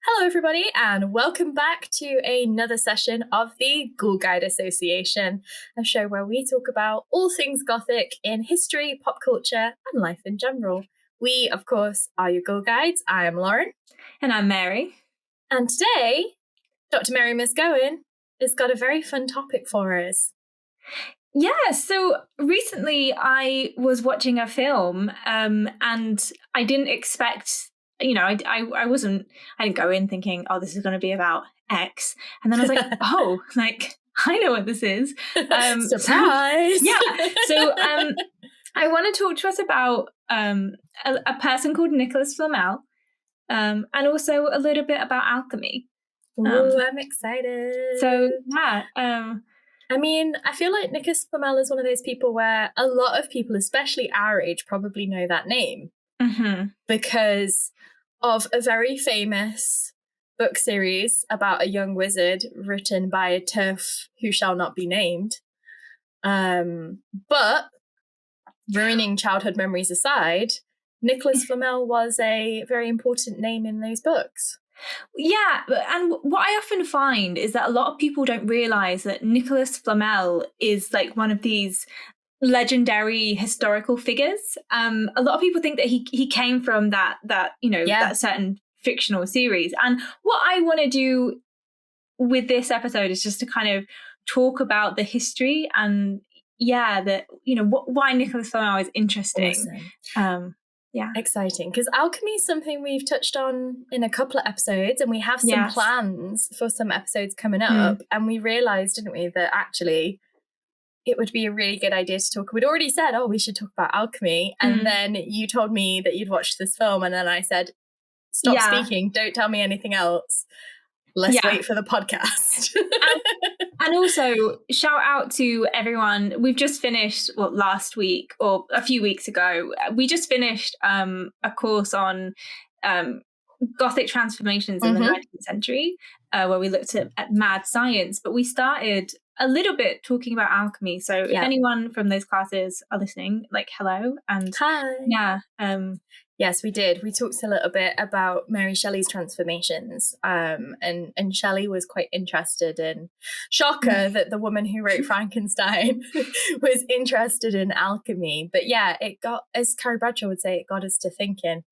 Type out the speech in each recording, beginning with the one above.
Hello, everybody, and welcome back to another session of the Ghoul Guides Association, a show where we talk about all things Gothic in history, pop culture, and life in general. We, of course, are your Ghoul Guides. I am Lauren. And I'm Mary. And today, Dr. Mary Misgowan has got a very fun topic for us. Yeah, so recently I was watching a film and I didn't expect, I didn't go in thinking, oh, this is going to be about X. And then I was like, oh, I know what this is. Surprise! So I want to talk to us about a person called Nicolas Flamel and also a little bit about alchemy. Ooh, I'm excited. So, yeah. I feel like Nicolas Flamel is one of those people where a lot of people, especially our age, probably know that name because of a very famous book series about a young wizard written by a TERF who shall not be named. But ruining childhood memories aside, Nicolas Flamel was a very important name in those books. Yeah, and what I often find is that a lot of people don't realise that Nicolas Flamel is like one of these legendary historical figures. A lot of people think that he came from that certain fictional series. And what I want to do with this episode is just to kind of talk about the history and why Nicolas Flamel is interesting. Awesome. Yeah. Exciting, because alchemy is something we've touched on in a couple of episodes, and we have some plans for some episodes coming up, and we realised, didn't we, that actually it would be a really good idea to talk. We'd already said, oh, we should talk about alchemy, and then you told me that you'd watched this film, and then I said, stop speaking, don't tell me anything else. Let's wait for the podcast. And also, shout out to everyone. We've just finished, last week or a few weeks ago, we just finished a course on Gothic transformations in the 19th century, where we looked at mad science. But we started a little bit talking about alchemy. So if anyone from those classes are listening, hello. And hi. Yeah. Yes, we did. We talked a little bit about Mary Shelley's transformations, and Shelley was quite interested in, shocker that the woman who wrote Frankenstein was interested in alchemy. But yeah, it got, as Carrie Bradshaw would say, it got us to thinking.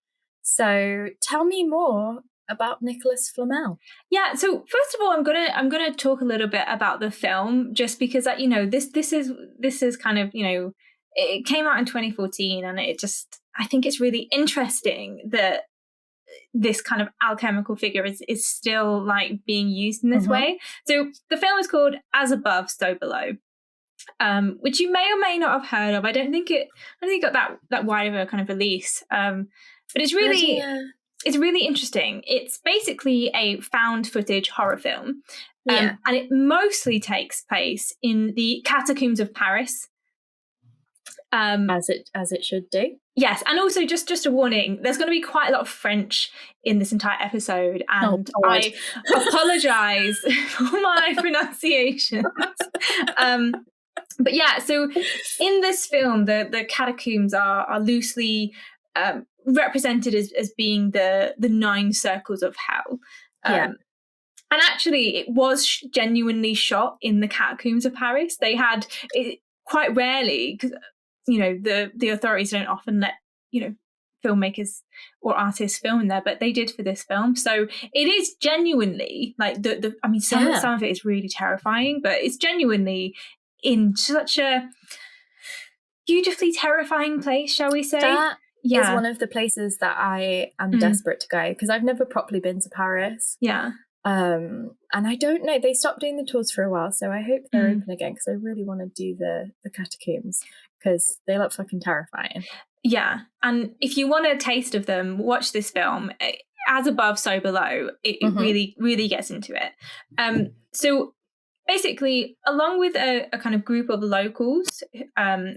So tell me more about Nicolas Flamel. Yeah, so first of all, I'm gonna talk a little bit about the film, just because this is kind of, it came out in 2014, and I think it's really interesting that this kind of alchemical figure is still being used in this way. So the film is called As Above, So Below, which you may or may not have heard of. I don't think it got that wide of a kind of release, but it's really it's really interesting. It's basically a found footage horror film, and it mostly takes place in the catacombs of Paris. As it should do. Yes, and also just a warning, there's going to be quite a lot of French in this entire episode, and I apologise for my pronunciation. But yeah, so in this film, the catacombs are loosely represented as being the 9 circles of hell. And actually, it was genuinely shot in the catacombs of Paris. They had it quite rarely, because the authorities don't often let filmmakers or artists film in there, but they did for this film. So it is genuinely some of it is really terrifying, but it's genuinely in such a beautifully terrifying place, shall we say? That is one of the places that I am desperate to go, because I've never properly been to Paris. Yeah. And I don't know, they stopped doing the tours for a while, so I hope they're open again, because I really want to do the catacombs, because they look fucking terrifying. Yeah, and if you want a taste of them, watch this film. As Above, So Below. It really, really gets into it. So basically, along with a kind of group of locals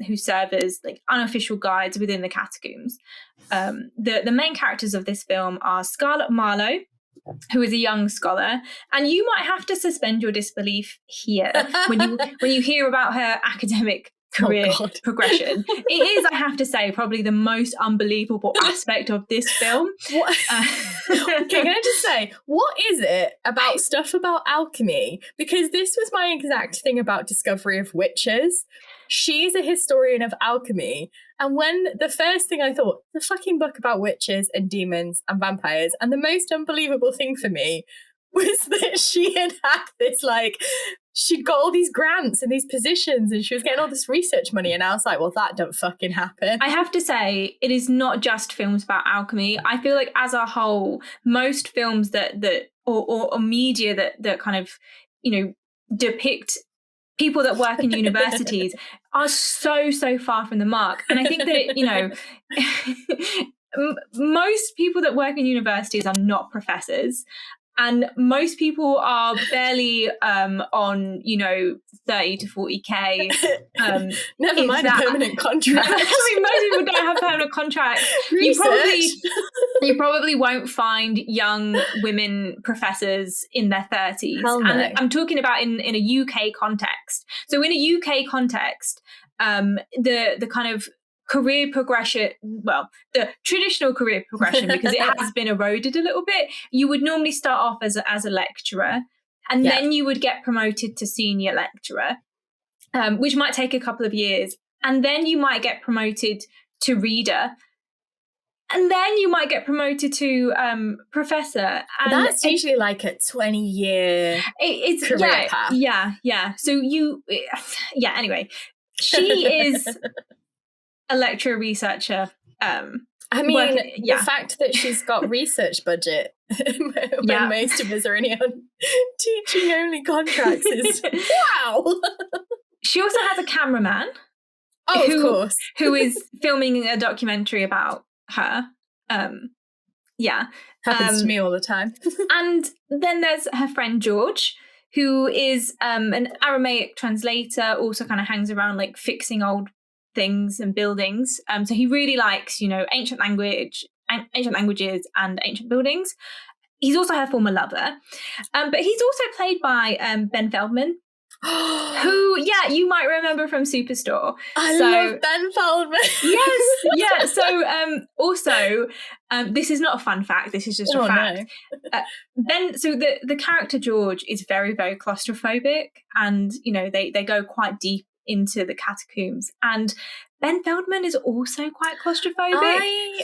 who serve as unofficial guides within the catacombs, the main characters of this film are Scarlett Marlowe, who is a young scholar, and you might have to suspend your disbelief here when you hear about her academic career progression. It is, I have to say, probably the most unbelievable aspect of this film. Okay, can I just say, what is it about stuff about alchemy? Because this was my exact thing about Discovery of Witches. She's a historian of alchemy. And when the first thing I thought, the fucking book about witches and demons and vampires, and the most unbelievable thing for me was that she had this, like, she'd got all these grants and these positions and she was getting all this research money. And I was like, well, that don't fucking happen. I have to say, it is not just films about alchemy. I feel like as a whole, most films or media that kind of, depict people that work in universities are so far from the mark. And I think that, most people that work in universities are not professors. And most people are barely on, 30 to 40K. Never mind a permanent contract. I mean, most people don't have permanent contracts. You probably won't find young women professors in their 30s. Hell no. And I'm talking about in a UK context. So in a UK context, the kind of career progression, well, the traditional career progression, because it has been eroded a little bit, you would normally start off as a lecturer, and then you would get promoted to senior lecturer, which might take a couple of years, and then you might get promoted to reader, and then you might get promoted to professor. And that's usually like a 20-year career path. Yeah. So anyway, she is a lecturer researcher. I mean, the fact that she's got research budget when most of us are only on teaching only contracts is wow. She also has a cameraman. Oh, of course. Who is filming a documentary about her. Happens to me all the time. And then there's her friend George, who is an Aramaic translator, also kind of hangs around like fixing old things and buildings. So he really likes, ancient languages and ancient buildings. He's also her former lover. But he's also played by Ben Feldman, who, you might remember from Superstore. I love Ben Feldman. Yes, yeah. So also, this is not a fun fact. This is just a fact. No. So the character George is very, very claustrophobic, and they go quite deep into the catacombs. And Ben Feldman is also quite claustrophobic.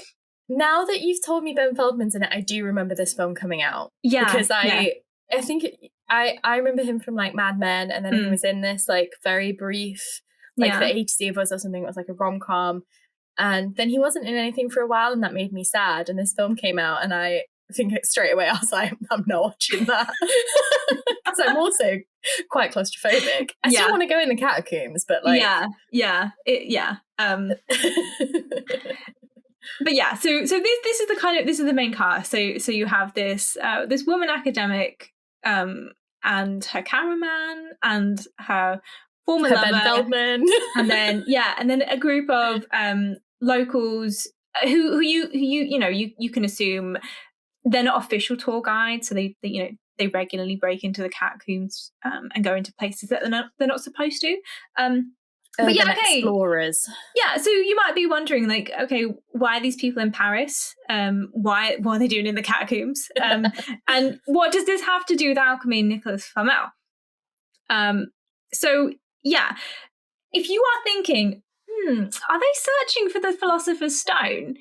Now that you've told me Ben Feldman's in it, I do remember this film coming out. Yeah, because I think I remember him from like Mad Men, and then he was in this like very brief, like The A to Z of Us or something. It was like a rom-com, and then he wasn't in anything for a while, and that made me sad. And this film came out, and I think straight away I was like, I'm not watching that. Because I'm also quite claustrophobic. I still want to go in the catacombs, but like But yeah, so this is the main cast. So you have this woman academic, and her cameraman and her former lover, Ben Feldman, and then a group of locals who you can assume they're not official tour guides, so they regularly break into the catacombs and go into places that they're not supposed to. But explorers. Yeah, so you might be wondering, like, okay, why are these people in Paris? What are they doing in the catacombs? And what does this have to do with alchemy and Nicolas Flamel? So yeah, if you are thinking, are they searching for the Philosopher's Stone?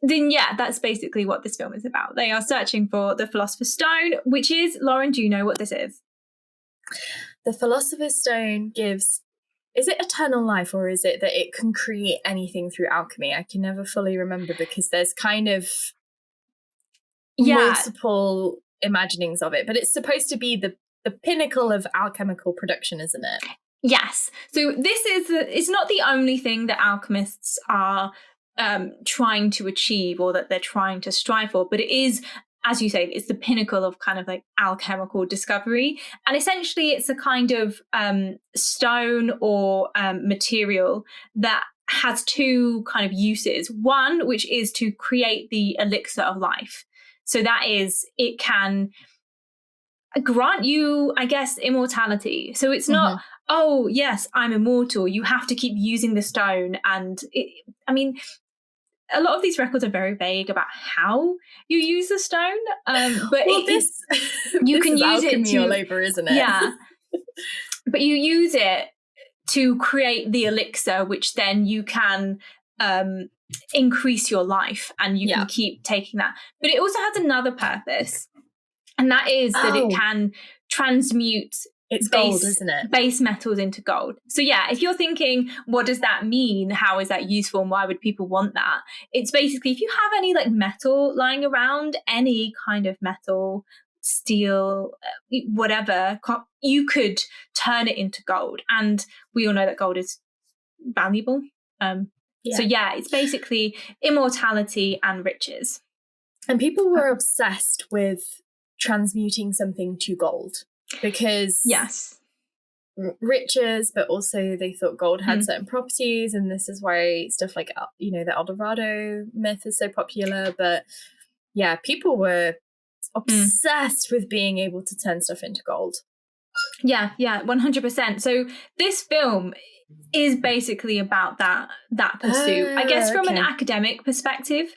Then that's basically what this film is about. They are searching for the Philosopher's Stone, which is, Lauren, do you know what this is? The Philosopher's Stone gives... Is it eternal life, or is it that it can create anything through alchemy? I can never fully remember, because there's kind of multiple imaginings of it. But it's supposed to be the pinnacle of alchemical production, isn't it? Yes. So this is it's not the only thing that alchemists are trying to achieve, or that they're trying to strive for, but it is, as you say, it's the pinnacle of kind of like alchemical discovery. And essentially it's a kind of stone or material that has two kind of uses. One, which is to create the elixir of life. So that is, it can grant you, I guess, immortality. So it's not oh yes, I'm immortal, you have to keep using the stone. And a lot of these records are very vague about how you use the stone, but you can use it to all over, isn't it? Yeah. But you use it to create the elixir, which then you can increase your life, and you can keep taking that. But it also has another purpose, and that is that it can transmute gold, isn't it? Base metals into gold. So yeah, if you're thinking, what does that mean? How is that useful? And why would people want that? It's basically, if you have any like metal lying around, any kind of metal, steel, whatever, you could turn it into gold. And we all know that gold is valuable. So yeah, it's basically immortality and riches. And people were obsessed with transmuting something to gold because riches, but also they thought gold had certain properties, and this is why stuff like the El Dorado myth is so popular. But yeah, people were obsessed with being able to turn stuff into gold. Yeah, 100%. So this film is basically about that pursuit, I guess, from an academic perspective.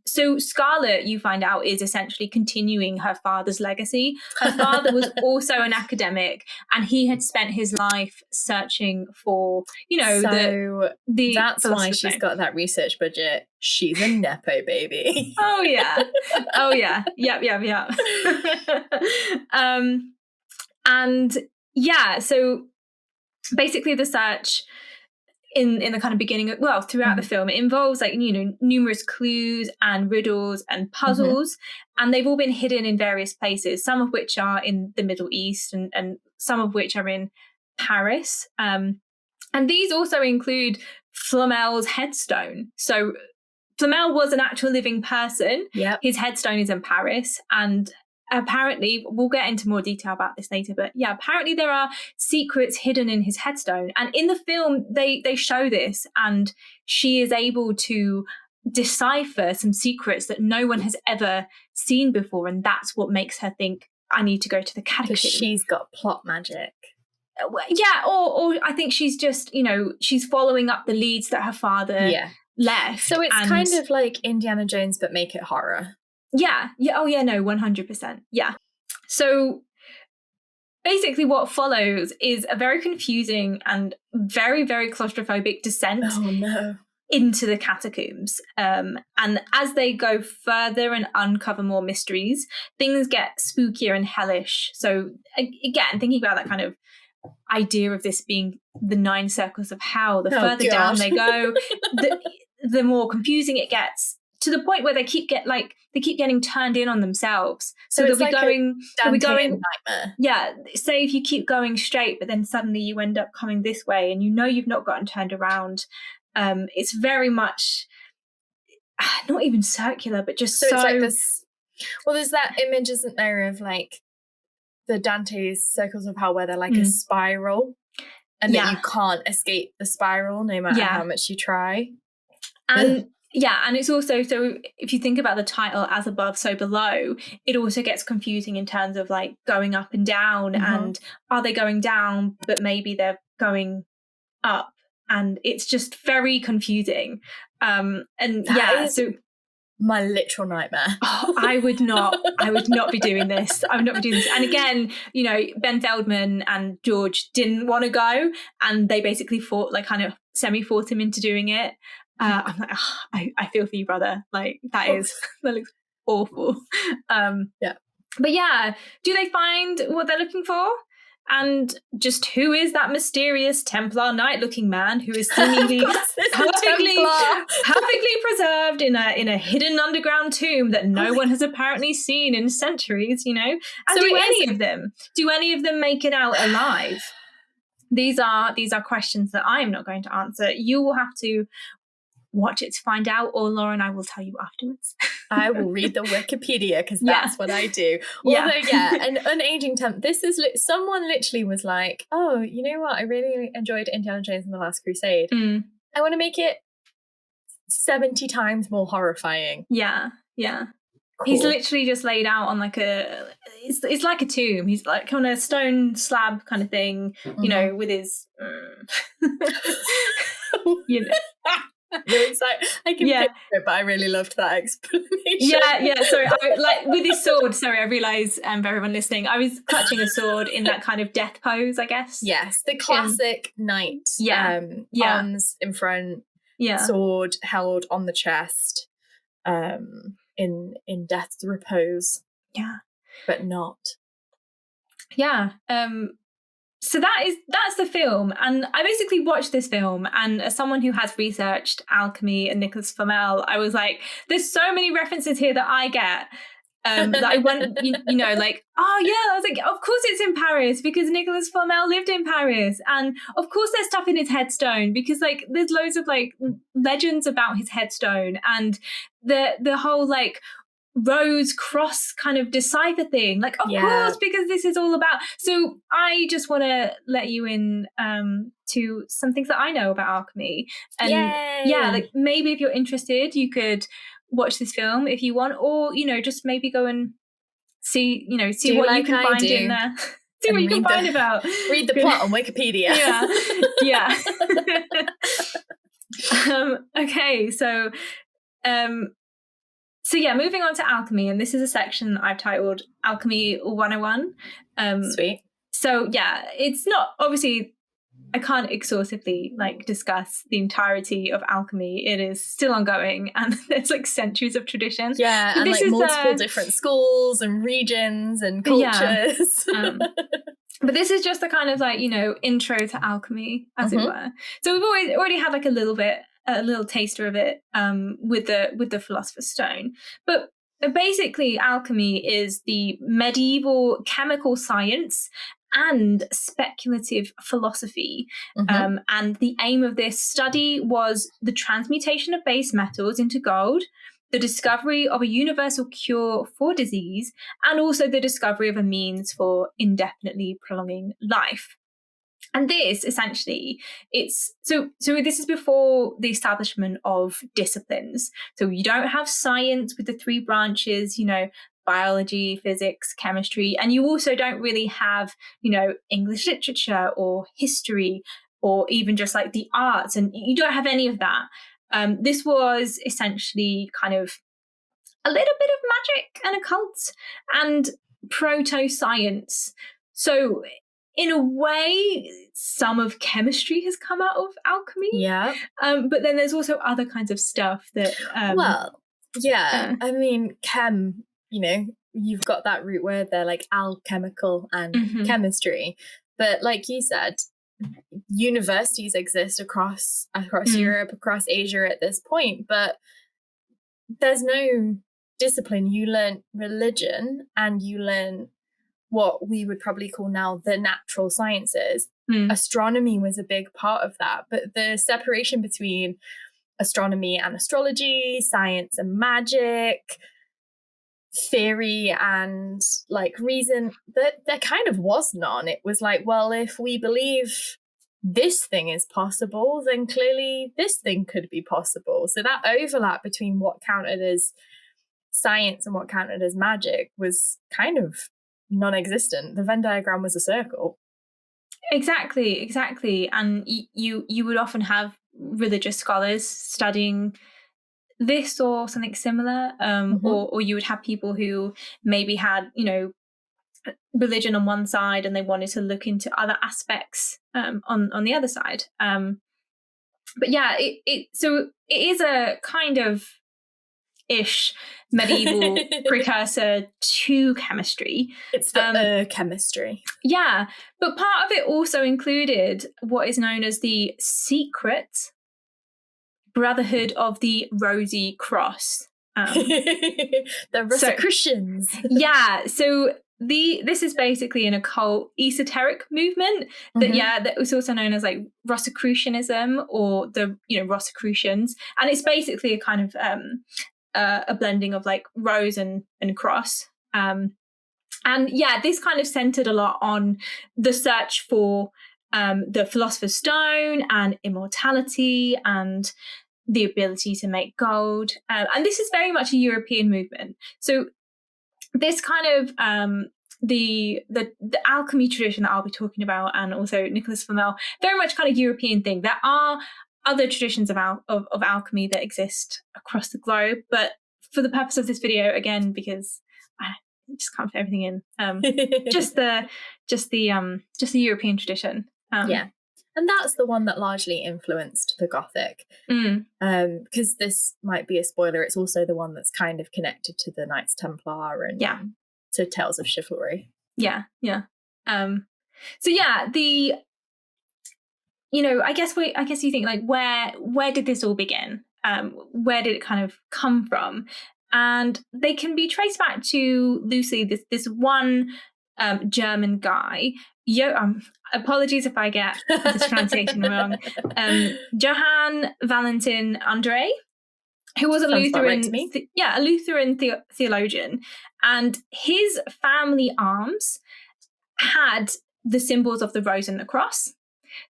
So Scarlett, you find out, is essentially continuing her father's legacy. Her father was also an academic, and he had spent his life searching for, the that's why she's got that research budget. She's a nepo baby. Oh yeah. Yep. And yeah, so basically the search in the kind of beginning throughout the film, it involves numerous clues and riddles and puzzles, and they've all been hidden in various places, some of which are in the Middle East and some of which are in Paris, and these also include Flamel's headstone. So Flamel was an actual living person. His headstone is in Paris, and apparently, we'll get into more detail about this later, but yeah, apparently there are secrets hidden in his headstone. And in the film, they show this, and she is able to decipher some secrets that no one has ever seen before. And that's what makes her think, I need to go to the catacomb. Because she's got plot magic. Yeah, or I think she's just, she's following up the leads that her father left. So it's kind of like Indiana Jones, but make it horror. Yeah. Oh, yeah, no, 100%. Yeah. So basically what follows is a very confusing and very, very claustrophobic descent into the catacombs. And as they go further and uncover more mysteries, things get spookier and hellish. So again, thinking about that kind of idea of this being the 9 circles of hell, the further down they go, the more confusing it gets, to the point where they keep getting turned in on themselves. So they'll be going nightmare. Yeah. Say if you keep going straight, but then suddenly you end up coming this way, and you've not gotten turned around. It's very much not even circular, but just so. It's like this. Well, there's that image, isn't there, of like the Dante's circles of hell, where they're like a spiral, and that you can't escape the spiral no matter how much you try. And yeah, and it's also, so if you think about the title, As Above, So Below, it also gets confusing in terms of like going up and down, and are they going down, but maybe they're going up, and it's just very confusing. So my literal nightmare. I would not be doing this. I would not be doing this. And again, Ben Feldman and George didn't want to go, and they basically semi-forced him into doing it. I'm like, I feel for you, brother. Like that looks awful. But yeah, do they find what they're looking for? And just who is that mysterious Templar knight-looking man who is seemingly perfectly preserved in a hidden underground tomb that no one has apparently seen in centuries? And so do any of them make it out alive? These are questions that I am not going to answer. You will have to watch it to find out, or Laura and I will tell you afterwards. I will read the Wikipedia, because that's what I do. Although, an unaging temp. This is someone literally was like, "Oh, you know what? I really enjoyed Indiana Jones and the Last Crusade. I want to make it 70 times more horrifying." Yeah. Cool. He's literally just laid out on like it's like a tomb. He's like on a stone slab kind of thing, you know, with his you know. It's like, I can picture it, but I really loved that explanation. Yeah. Sorry, like with his sword. Sorry, I realise for everyone listening, I was clutching a sword in that kind of death pose, I guess. Yes, the classic knight. Arms in front, sword held on the chest, in death's repose. Yeah, but not. Yeah. So that's the film, and I basically watched this film, and as someone who has researched alchemy and Nicolas Flamel, I was like, there's so many references here that I get, that I went, you know, like, oh yeah, I was like, of course it's in Paris because Nicolas Flamel lived in Paris, and of course there's stuff in his headstone because like there's loads of like legends about his headstone, and the whole like rose cross kind of decipher thing, like of course, because this is all about. So I just want to let you in to some things that I know about alchemy, and like maybe if you're interested you could watch this film if you want, or you know, just maybe go and see what like you can find in there. See what you can find about. Read the plot on Wikipedia. Okay, so moving on to alchemy, and this is a section I've titled Alchemy 101. Sweet. So it's not, obviously I can't exhaustively like discuss the entirety of alchemy. It is still ongoing, and there's like centuries of tradition. Yeah, but and like multiple different schools and regions and cultures. But this is just a kind of like, you know, intro to alchemy, as it were. So we've already had like a little taster of it with the Philosopher's Stone. But basically alchemy is the medieval chemical science and speculative philosophy. And the aim of this study was the transmutation of base metals into gold, the discovery of a universal cure for disease, and also the discovery of a means for indefinitely prolonging life. And this essentially, so this is before the establishment of disciplines. So you don't have science with the three branches, you know, biology, physics, chemistry, and you also don't really have, you know, English literature or history or even just like the arts, and you don't have any of that. This was essentially kind of a little bit of magic and occult and proto-science. So in a way, some of chemistry has come out of alchemy. Yeah. But then there's also other kinds of stuff that... I mean, chem, you know, you've got that root word there, like alchemical and chemistry. But like you said, universities exist across Europe, across Asia at this point, but there's no discipline. You learn religion and you learn what we would probably call now the natural sciences. Astronomy was a big part of that, but the separation between astronomy and astrology, science and magic, theory and like reason, that there kind of was none. It was like, well, if we believe this thing is possible, then clearly this thing could be possible. So that overlap between what counted as science and what counted as magic was kind of non-existent. The Venn diagram was a circle. Exactly. And you would often have religious scholars studying this or something similar, or you would have people who maybe had, you know, religion on one side and they wanted to look into other aspects on the other side. But so it is a kind of ish medieval precursor to chemistry. It's the chemistry. Yeah, but part of it also included what is known as the secret Brotherhood of the Rosy Cross. The Rosicrucians. So this is basically an occult esoteric movement that was also known as like Rosicrucianism or the, you know, Rosicrucians, and it's basically a kind of a blending of like rose and cross. And this kind of centered a lot on the search for the Philosopher's Stone and immortality and the ability to make gold. And this is very much a European movement. So this kind of the alchemy tradition that I'll be talking about, and also Nicolas Flamel, very much kind of European thing. There are other traditions of alchemy that exist across the globe, but for the purpose of this video, again, because I just can't fit everything in, just the European tradition. And that's the one that largely influenced the Gothic. Because this might be a spoiler, it's also the one that's kind of connected to the Knights Templar and to tales of chivalry. So I guess you think, like, where did this all begin? Where did it kind of come from? And they can be traced back to loosely this one German guy. Apologies if I get this pronunciation wrong. Johann Valentin André, who was a Lutheran, a Lutheran theologian, and his family arms had the symbols of the rose and the cross.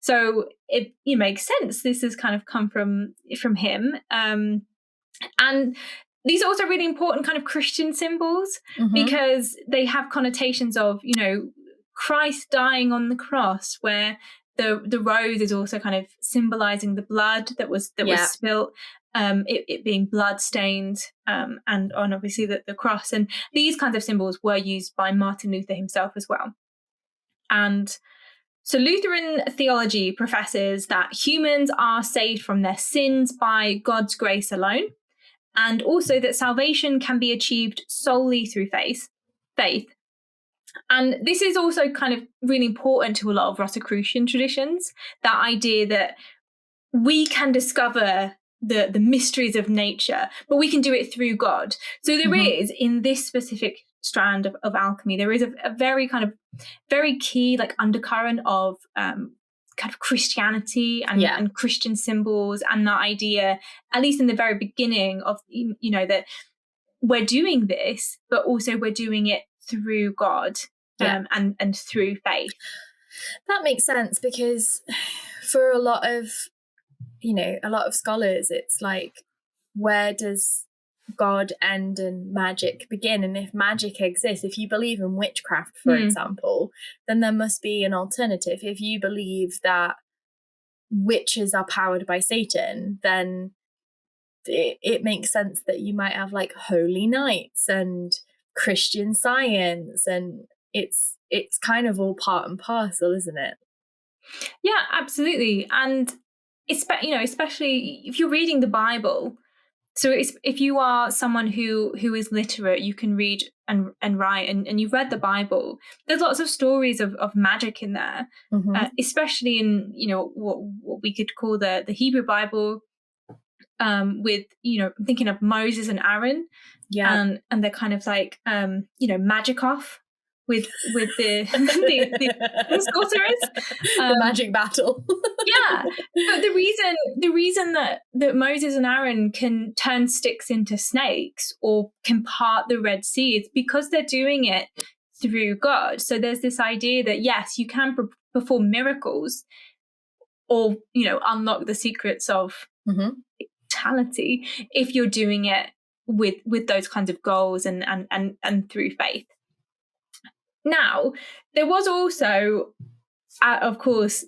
So it makes sense. This has kind of come from him, and these are also really important kind of Christian symbols because they have connotations of, Christ dying on the cross, where the rose is also kind of symbolizing the blood that was spilt, it being blood stained, and on obviously the cross. And these kinds of symbols were used by Martin Luther himself as well. And so Lutheran theology professes that humans are saved from their sins by God's grace alone, and also that salvation can be achieved solely through faith. And this is also kind of really important to a lot of Rosicrucian traditions, that idea that we can discover the mysteries of nature, but we can do it through God. So there is, in this specific strand of alchemy, there is a very kind of very key like undercurrent of kind of Christianity and Christian symbols, and that idea, at least in the very beginning of, that we're doing this, but also we're doing it through God and through faith. That makes sense, because for a lot of scholars, it's like, where does God end and magic begin? And if magic exists, if you believe in witchcraft, for example, then there must be an alternative. If you believe that witches are powered by Satan, then it makes sense that you might have like holy knights and Christian Science, and it's kind of all part and parcel, isn't it? Yeah, absolutely. And especially if you're reading the Bible. So if you are someone who is literate, you can read and write, and you've read the Bible, there's lots of stories of magic in there, especially in, what we could call the Hebrew Bible, with, I'm thinking of Moses and Aaron, and they're kind of like, magic off with the sorcerers, the magic battle. But the reason that Moses and Aaron can turn sticks into snakes or can part the Red Sea is because they're doing it through God. So there's this idea that yes, you can perform miracles or unlock the secrets of immortality if you're doing it with those kinds of goals and through faith. Now, there was also, of course,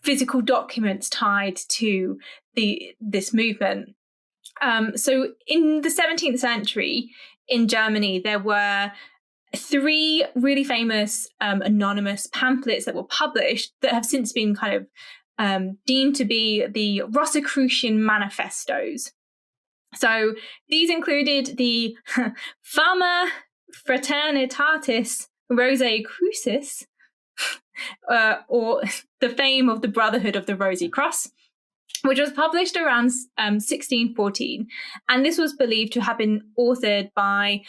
physical documents tied to this movement. So in the 17th century in Germany, there were 3 really famous anonymous pamphlets that were published that have since been kind of deemed to be the Rosicrucian manifestos. So these included the Fama Fraternitatis Rosicrucis, or the fame of the Brotherhood of the Rosy Cross, which was published around 1614. And this was believed to have been authored by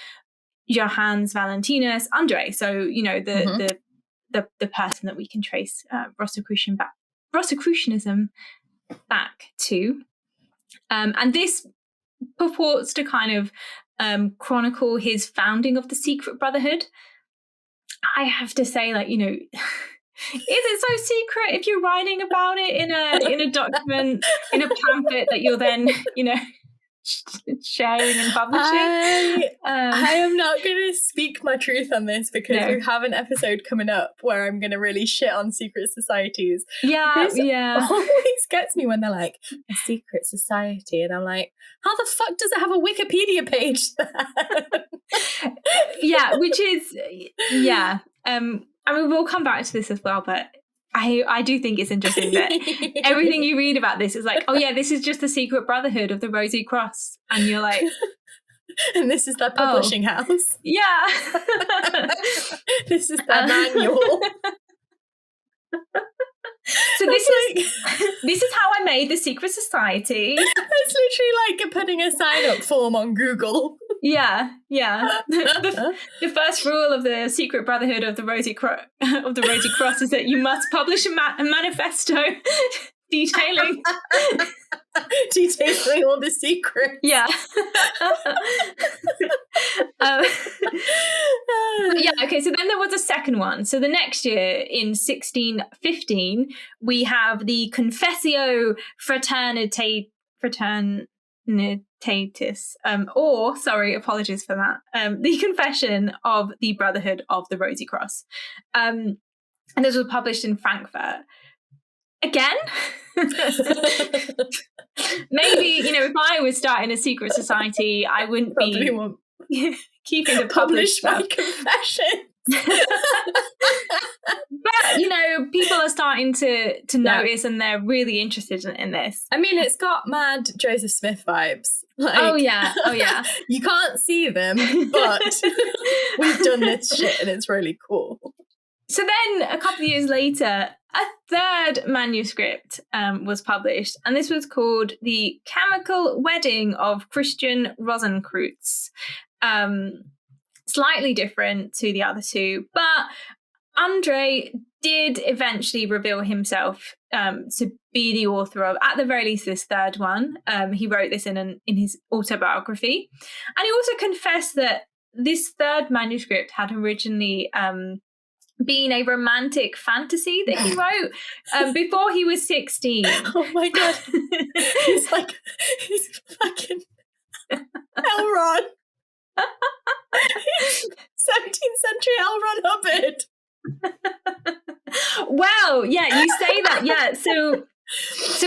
Johannes Valentinus André. So, the person that we can trace Rosicrucianism back to. And this purports to kind of chronicle his founding of the secret brotherhood. I have to say, is it so secret if you're writing about it in a document, in a pamphlet that you're then, sharing and publishing. I am not going to speak my truth on this because we have an episode coming up where I'm going to really shit on secret societies. This always gets me when they're like, a secret society. And I'm like, how the fuck does it have a Wikipedia page? Which is, I mean, we'll come back to this as well, but I do think it's interesting that everything you read about this is like, oh yeah, this is just the secret brotherhood of the Rosy Cross. And you're like... and this is their publishing house. Yeah. This is their manual. So this is how I made the secret society. It's literally like putting a sign-up form on Google. Yeah. The first rule of the secret brotherhood of the Rosy Cross is that you must publish a manifesto detailing all the secrets. Yeah. Okay, so then there was a second one. So the next year, in 1615, we have the Confessio Fraternitatis, apologies for that, the Confession of the Brotherhood of the Rosy Cross. And this was published in Frankfurt. Again, maybe, if I was starting a secret society, I wouldn't be keeping the published my confession. But, people are starting to notice and they're really interested in this. I mean, it's got mad Joseph Smith vibes. Like, oh, yeah. You can't see them, but we've done this shit and it's really cool. So then a couple of years later, a third manuscript was published, and this was called The Chemical Wedding of Christian Rosicrucianism. Slightly different to the other two, but Andre did eventually reveal himself to be the author of, at the very least, this third one. He wrote this in his autobiography, and he also confessed that this third manuscript had originally been a romantic fantasy that he wrote before he was 16. Oh my god, he's fucking Elrond. 17th century Elrond Hubbard. Well, yeah, you say that, yeah. So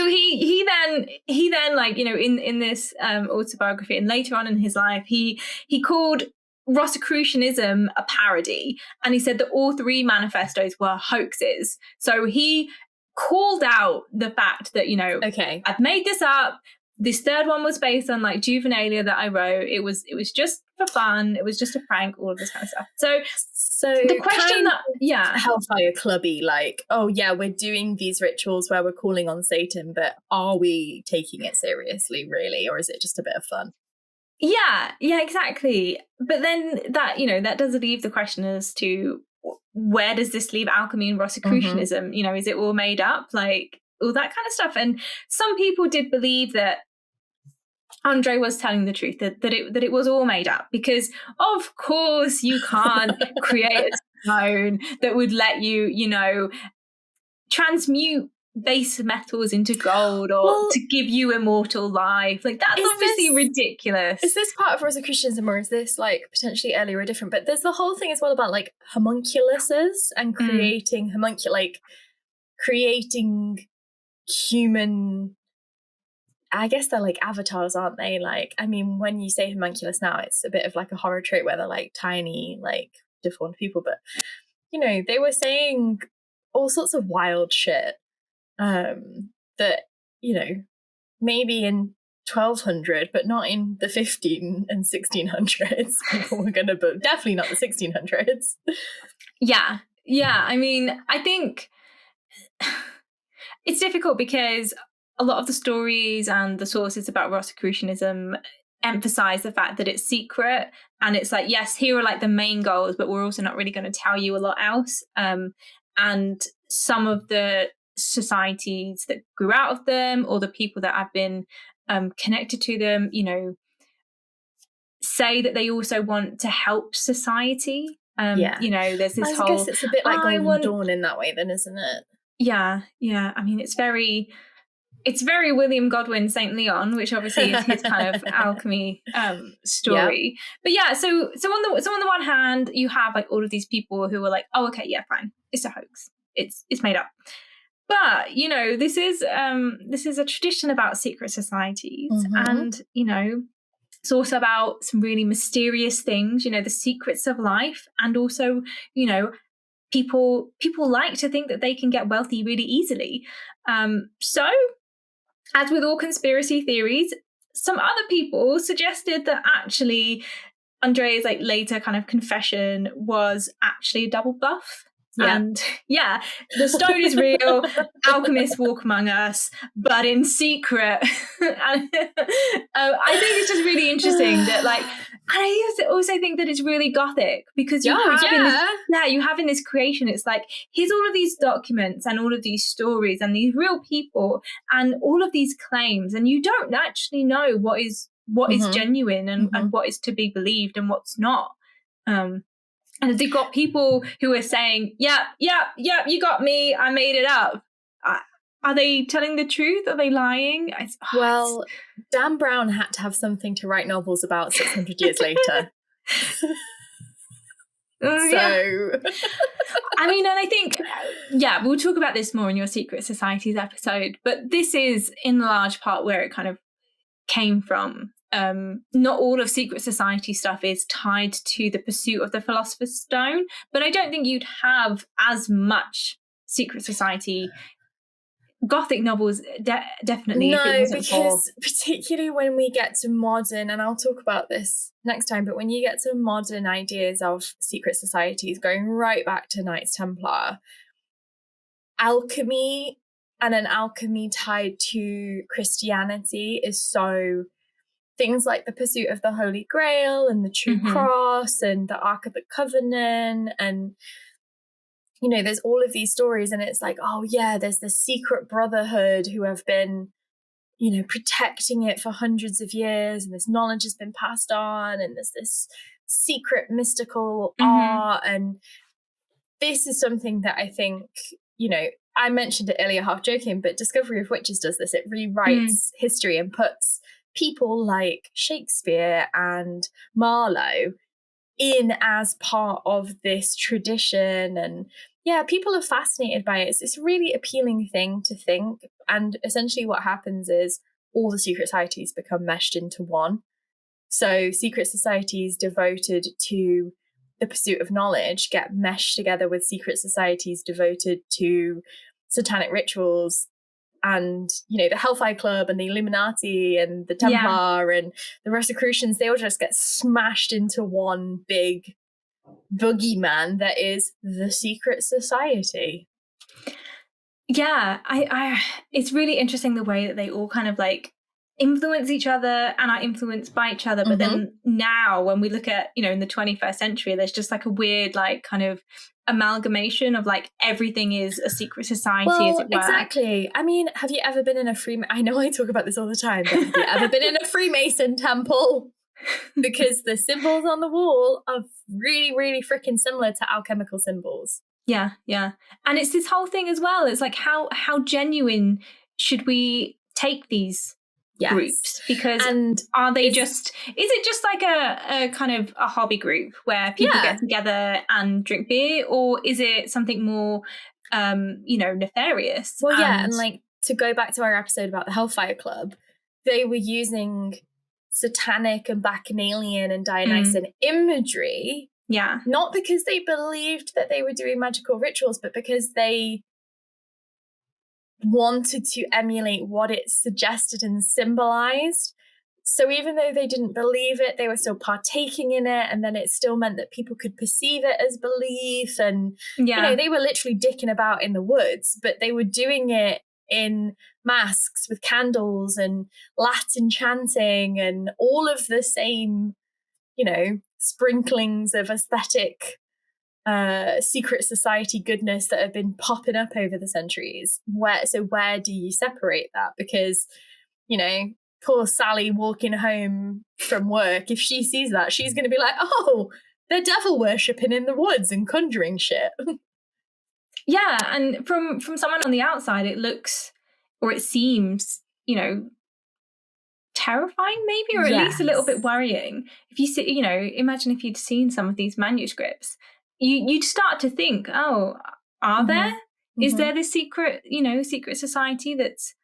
he then like, in this autobiography and later on in his life, he called Rosicrucianism a parody, and he said that all three manifestos were hoaxes. So he called out the fact that, okay, I've made this up. This third one was based on like juvenilia that I wrote. It was just for fun. It was just a prank, all of this kind of stuff. So the question Hellfire Clubby, like, oh yeah, we're doing these rituals where we're calling on Satan, but are we taking it seriously, really, or is it just a bit of fun? Yeah, exactly. But then that, that does leave the question as to where does this leave alchemy and Rosicrucianism? Mm-hmm. Is it all made up? Like all that kind of stuff. And some people did believe that Andre was telling the truth, that it was all made up, because of course you can't create a stone that would let you, transmute base metals into gold or to give you immortal life. Like, that's obviously ridiculous. Is this part of Rosicrucianism, or is this like potentially earlier or different? But there's the whole thing as well about like homunculuses and creating creating human, I guess they're like avatars, aren't they? Like, I mean, when you say homunculus now, it's a bit of like a horror trope where they're like tiny, like deformed people, but they were saying all sorts of wild shit. That, maybe in 1200, but not in the 15 and 1600s. People were going to, but definitely not the 1600s. Yeah. I mean, I think it's difficult because a lot of the stories and the sources about Rosicrucianism emphasize the fact that it's secret, and it's like, yes, here are like the main goals, but we're also not really going to tell you a lot else. And some of the societies that grew out of them, or the people that have been connected to them, say that they also want to help society. There's this I guess it's a bit like Golden Dawn in that way then, isn't it? Yeah. I mean, it's very it's very William Godwin St. Leon, which obviously is his kind of alchemy story. Yep. But yeah, so on the one hand, you have like all of these people who are like, oh, okay, yeah, fine, it's a hoax, it's made up. But you know, this is a tradition about secret societies, and you know, it's also about some really mysterious things. You know, the secrets of life, and also, you know, people like to think that they can get wealthy really easily. So, as with all conspiracy theories, some other people suggested that actually Andrea's like later kind of confession was actually a double bluff. Yeah. And yeah, the stone is real, alchemists walk among us, but in secret. And, I think it's just really interesting that like, and I also think that it's really Gothic, because you have in this creation, it's like, here's all of these documents and all of these stories and these real people and all of these claims, and you don't actually know what is genuine and what is to be believed and what's not. And they've got people who are saying, yeah, you got me, I made it up. Are they telling the truth? Are they lying? Well, Dan Brown had to have something to write novels about 600 years later. So, I mean, and I think, we'll talk about this more in your Secret Societies episode, but this is in large part where it kind of came from. Not all of secret society stuff is tied to the pursuit of the Philosopher's Stone, but I don't think you'd have as much secret society. Gothic novels definitely. No, because particularly when we get to modern, and I'll talk about this next time, but when you get to modern ideas of secret societies, going right back to Knights Templar, alchemy and an alchemy tied to Christianity is so... Things like the pursuit of the Holy Grail and the True Cross and the Ark of the Covenant, and you know, there's all of these stories, and it's like, oh yeah, there's this secret brotherhood who have been, you know, protecting it for hundreds of years, and this knowledge has been passed on, and there's this secret mystical art, and this is something that I think, you know, I mentioned it earlier half joking, but Discovery of Witches does this. It rewrites history and puts people like Shakespeare and Marlowe in as part of this tradition. And yeah, people are fascinated by it. It's a really appealing thing to think. And essentially what happens is all the secret societies become meshed into one. So secret societies devoted to the pursuit of knowledge get meshed together with secret societies devoted to satanic rituals. And, you know, the Hellfire Club and the Illuminati and the Templar and the Rosicrucians, they all just get smashed into one big boogeyman that is the secret society. Yeah, I it's really interesting the way that they all kind of like influence each other and are influenced by each other. But then now when we look at, you know, in the 21st century, there's just like a weird like kind of amalgamation of like everything is a secret society, as it were. Exactly. I mean, have you ever been in a I know I talk about this all the time, but have you ever been in a Freemason temple? Because the symbols on the wall are really, really freaking similar to alchemical symbols. Yeah. And it's this whole thing as well. It's like how genuine should we take these groups? Because are they is it just like a kind of a hobby group where people get together and drink beer, or is it something more you know, nefarious? Well, and like to go back to our episode about the Hellfire Club, they were using satanic and bacchanalian and Dionysian imagery, not because they believed that they were doing magical rituals, but because they wanted to emulate what it suggested and symbolized. So even though they didn't believe it, they were still partaking in it, and then it still meant that people could perceive it as belief. And you know, they were literally dicking about in the woods, but they were doing it in masks with candles and Latin chanting and all of the same, you know, sprinklings of aesthetic secret society goodness that have been popping up over the centuries. Where do you separate that? Because, you know, poor Sally walking home from work, if she sees that, she's going to be like, oh, they're devil worshipping in the woods and conjuring shit. Yeah, and from someone on the outside, it looks or it seems, terrifying maybe, or at least a little bit worrying. If you see, imagine if you'd seen some of these manuscripts, you'd start to think, oh, are there? Is there this secret society that's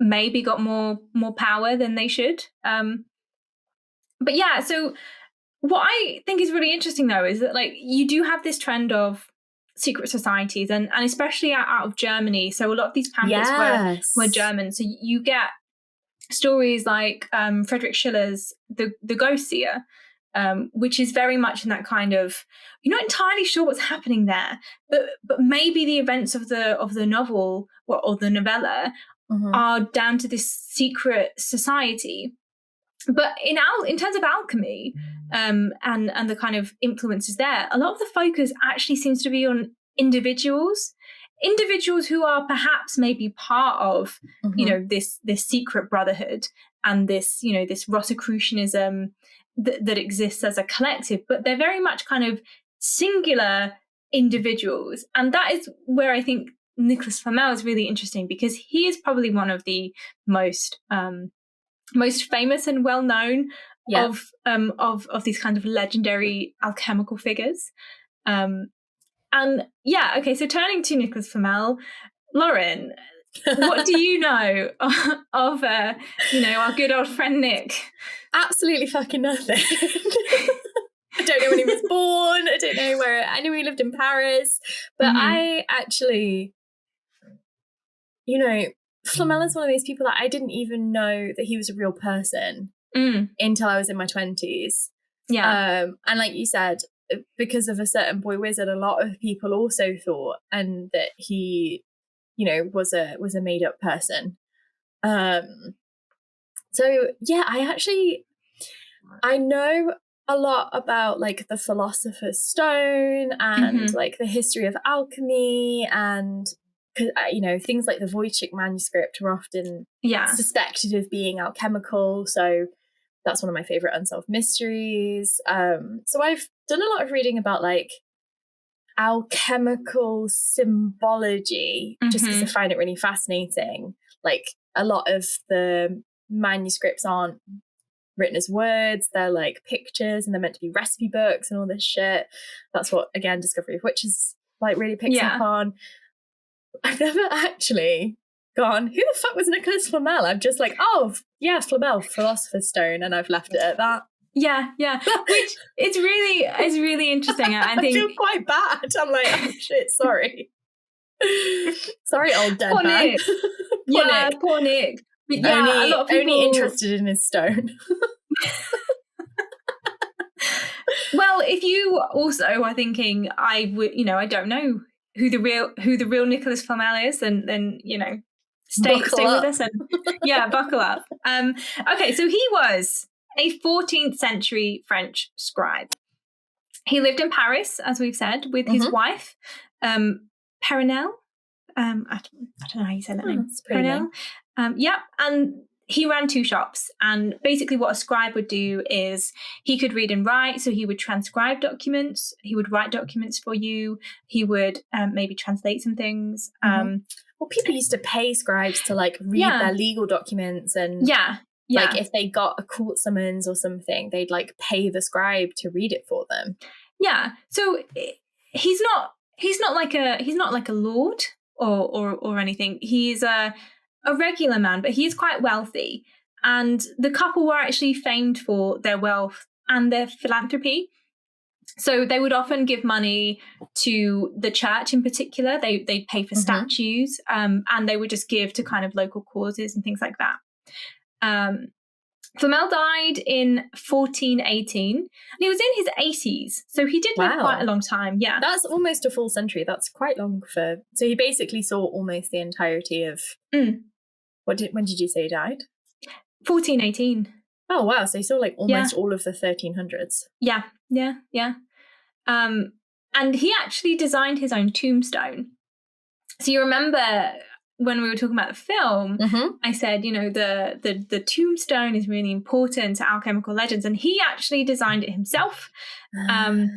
maybe got more power than they should? But yeah, so what I think is really interesting though is that you do have this trend of secret societies, and especially out of Germany. So a lot of these pamphlets were German. So you get stories like Friedrich Schiller's The Ghost Seer, which is very much in that kind of, you're not entirely sure what's happening there, but maybe the events of the novel or the novella are down to this secret society. But in terms of alchemy, and the kind of influences there, a lot of the focus actually seems to be on individuals who are perhaps maybe part of this secret brotherhood and this Rosicrucianism that exists as a collective, but they're very much kind of singular individuals. And that is where I think Nicolas Flamel is really interesting, because he is probably one of the most famous and well known of these kind of legendary alchemical figures. So turning to Nicolas Flamel, Lauren, what do you know of our good old friend Nick? Absolutely fucking nothing. I don't know when he was born. I don't know where. I knew he lived in Paris, but I actually, Flamel is one of these people that I didn't even know that he was a real person until I was in my 20s. Yeah. And like you said, because of a certain boy wizard, a lot of people also thought and that he, was a made up person. So yeah, I know a lot about the Philosopher's Stone and the history of alchemy, and things like the Wojcik manuscript are often suspected of being alchemical. So that's one of my favorite unsolved mysteries. So I've done a lot of reading about alchemical symbology, just because I find it really fascinating. A lot of the manuscripts aren't written as words, they're pictures, and they're meant to be recipe books and all this shit. That's what, again, Discovery of Witches really picks up on. I've never actually gone, who the fuck was Nicolas Flamel? I'm just Flamel, Philosopher's Stone, and I've left it at that. Yeah. Which it's really interesting. I think I feel quite bad. I'm oh shit, sorry. Sorry, old dead man. Nick. Nick. Poor Nick. But yeah, a lot of people only interested in his stone. Well, if you also are thinking, I don't know who the real Nicolas Flamel is, then stay with us and buckle up. Okay, so he was a 14th century French scribe. He lived in Paris, as we've said, with his wife, Perenelle. I don't know how you say that name. Perenelle. And he ran 2 shops, and basically what a scribe would do is he could read and write, so he would transcribe documents, he would write documents for you, he would maybe translate some things. Well, people used to pay scribes to read their legal documents, and if they got a court summons or something, they'd pay the scribe to read it for them. Yeah, so he's not like a lord or anything. He's a regular man, but he is quite wealthy. And the couple were actually famed for their wealth and their philanthropy. So they would often give money to the church in particular. They'd pay for statues, and they would just give to kind of local causes and things like that. Flamel died in 1418, and he was in his 80s, so he did live quite a long time. Yeah, that's almost a full century. That's quite long for. So he basically saw almost the entirety of. When did you say he died? 1418. Oh wow! So he saw almost all of the 1300s. Yeah. And he actually designed his own tombstone. So you remember when we were talking about the film, I said, you know, the tombstone is really important to alchemical legends, and he actually designed it himself. And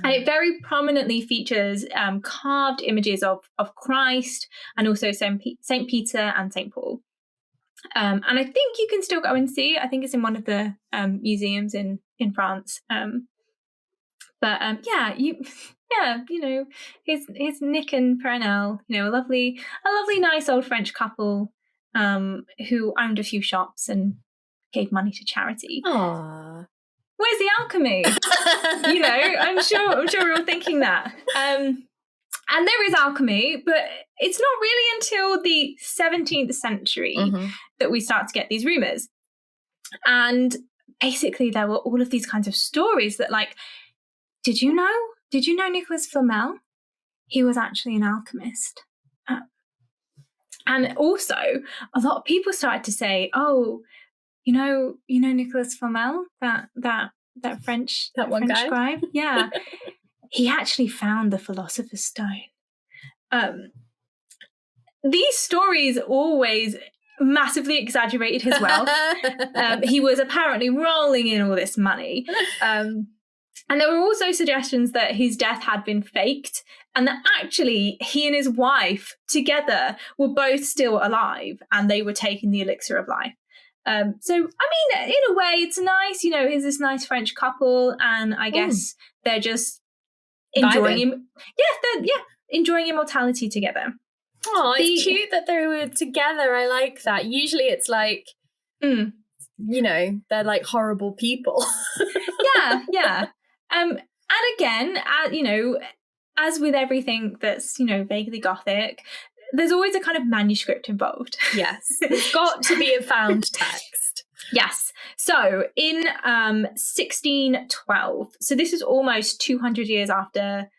it very prominently features carved images of Christ and also Saint Peter and Saint Paul. And I think you can still go and see it. I think it's in one of the museums in France. You know, his Nick and Perenelle, you know, a lovely, nice old French couple who owned a few shops and gave money to charity. Aww. Where's the alchemy? You know, I'm sure we're all thinking that. And there is alchemy, but it's not really until the 17th century that we start to get these rumors. And basically there were all of these kinds of stories that, like, did you know Nicolas Flamel? He was actually an alchemist. And also a lot of people started to say, oh, you know Nicolas Flamel, that French scribe? Yeah. He actually found the Philosopher's Stone. These stories always massively exaggerated his wealth. He was apparently rolling in all this money. And there were also suggestions that his death had been faked and that actually he and his wife together were both still alive and they were taking the elixir of life. So, I mean, in a way, it's nice, you know, here's this nice French couple and I guess they're just enjoying enjoying immortality together. Oh, it's cute that they were together. I like that. Usually it's like, you know, they're like horrible people. Yeah. And again, you know, as with everything that's, you know, vaguely Gothic, there's always a kind of manuscript involved. Yes. There's got to be a found text. Yes. So in 1612, so this is almost 200 years after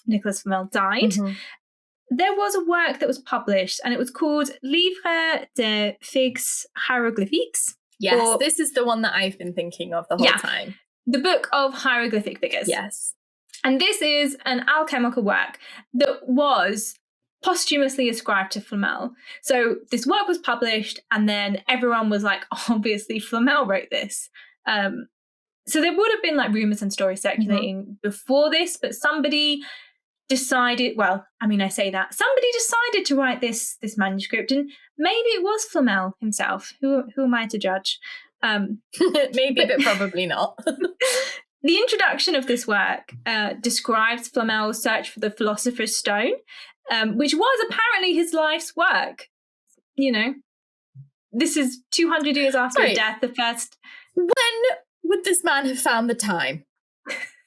Nicolas Flamel died, there was a work that was published and it was called Livre des Figues Hieroglyphiques. Yes, this is the one that I've been thinking of the whole time. The Book of Hieroglyphic Figures. Yes. And this is an alchemical work that was posthumously ascribed to Flamel. So this work was published and then everyone was like, obviously Flamel wrote this. So there would have been like rumors and stories circulating before this, but somebody decided, somebody decided to write this manuscript, and maybe it was Flamel himself. Who am I to judge? Maybe, but probably not. The introduction of this work describes Flamel's search for the Philosopher's Stone, which was apparently his life's work. You know, this is 200 years after his death. The first. When would this man have found the time?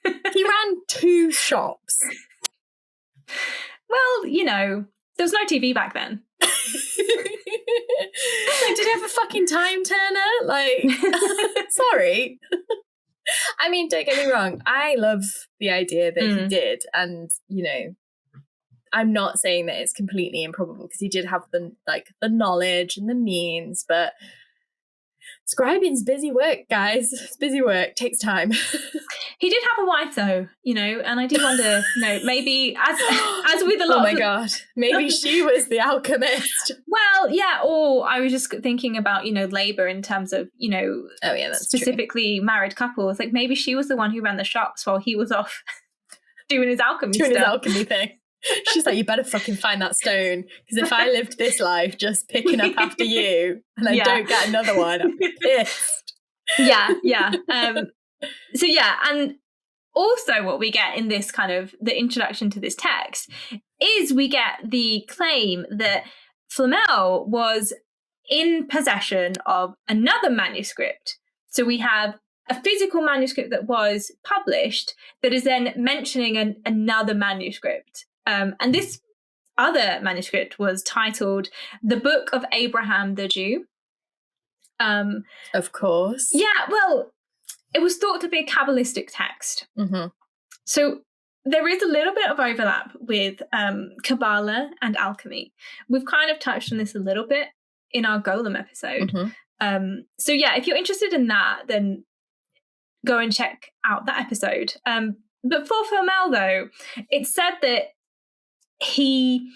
He ran 2 shops. Well, you know, there was no TV back then. Like, did he have a fucking time turner? Like, sorry. I mean, don't get me wrong. I love the idea that he did. And, you know, I'm not saying that it's completely improbable because he did have the knowledge and the means, but scribing's busy work, guys. It's busy work. Takes time. He did have a wife, though, you know, and I do wonder, you know, maybe as with a lot. Oh my God, maybe she was the alchemist. Well, yeah. Or I was just thinking about, you know, labor in terms of, you know, that's specifically true. Married couples. Like maybe she was the one who ran the shops while he was off doing his alchemy his alchemy thing. She's like, you better fucking find that stone, because if I lived this life just picking up after you and I don't get another one, I'm pissed. Yeah. So yeah, and also what we get in this kind of the introduction to this text is we get the claim that Flamel was in possession of another manuscript. So we have a physical manuscript that was published that is then mentioning another manuscript. And this other manuscript was titled The Book of Abraham the Jew. Of course. Yeah, well, it was thought to be a Kabbalistic text. So there is a little bit of overlap with Kabbalah and alchemy. We've kind of touched on this a little bit in our Golem episode. So yeah, if you're interested in that, then go and check out that episode. But for Flamel, though, it's said that he